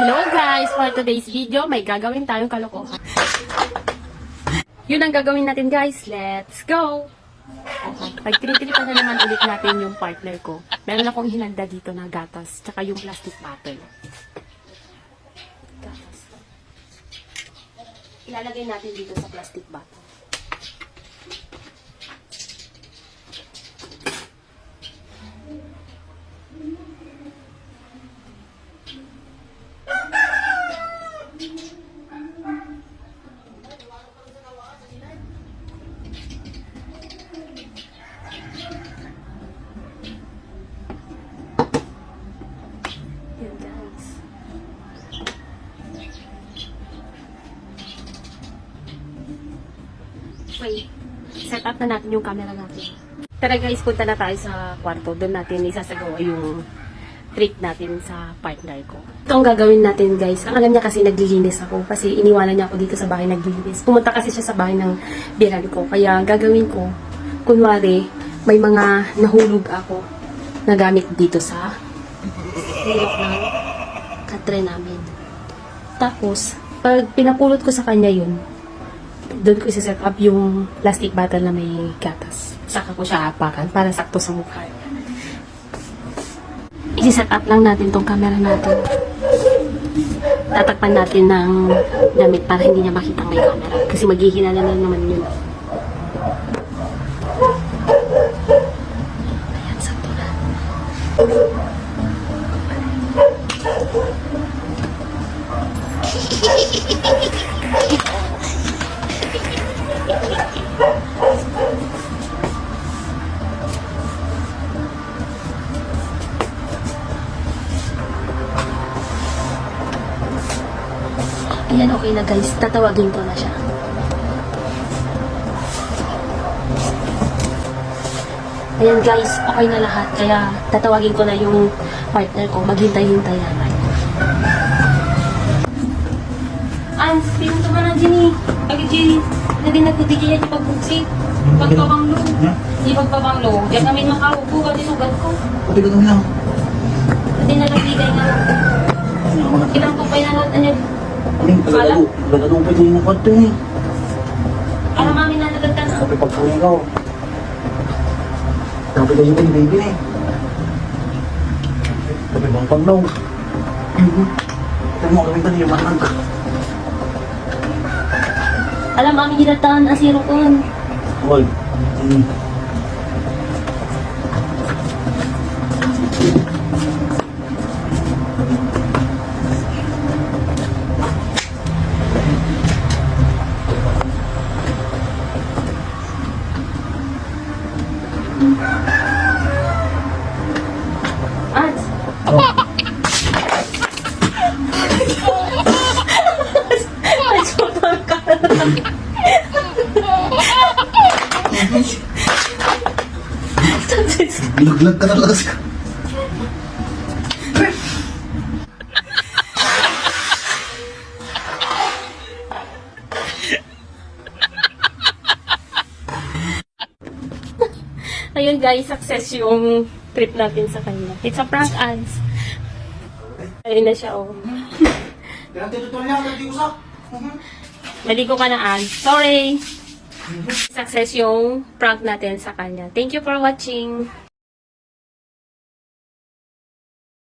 Hello guys! For today's video, may gagawin tayong kalokohan. Yun ang gagawin natin guys. Let's go! Pagtritilipan na naman ulit natin yung partner ko. Meron akong hinanda dito na gatas, tsaka yung plastic bottle. Gatas. Ilalagay natin dito sa plastic bottle. Yan guys. Wait. Set up na natin yung camera natin. Tara guys, punta na tayo sa kwarto. Doon natin isasagawa yung trick natin sa partner ko. Ito ang gagawin natin guys. Ang alam niya kasi naglilinis ako. Kasi iniwanan niya ako dito sa bahay naglilinis. Pumunta kasi siya sa bahay ng biran ko. Kaya gagawin ko, kunwari, may mga nahulog ako na gamit dito sa hilok ng katre namin. Tapos, pag pinapulot ko sa kanya yun, doon ko isa-set up yung plastic bottle na may gatas. Saka ko siya hapakan para sakto sa mukha. I-set up lang natin tong camera natin. Tatakpan natin ng damit para hindi niya makita may camera. Kasi maghihinala na naman yun. Ayan, sakto na. Ayan, okay na guys. Tatawagin ko na siya. Ayan guys, okay na lahat. Kaya tatawagin ko na yung partner ko. Maghintay-hintay naman. Ans, pinunto mo na Jenny. Pagi Jenny, na din nagkutigil yan yung pagbuksit. Pagpabanglo. Di pagpabanglo. Diyan namin makaupo ka disugat ko. Pati ka lang lang. Pati nalagligay nga. Ilang pa pa yan ano. Aling tagadalo pa din yung kwarto eh. Alam mami na nagagtan na. Sabi pagpunin ka. Sabi kayo din baby eh. Sabi bang paglaw. Sabi mo kami tani yung makanan ka. Alam mami ginatan asiro kon. Hoy. Ans. Bilaglag ka talaga siya. Ayun guys, success yung trip natin sa kanya. It's a prank, Ans. Ayun na siya, oh. Maligo ka na, Ans. Sorry! Success yung prank natin sa kanya. Thank you for watching.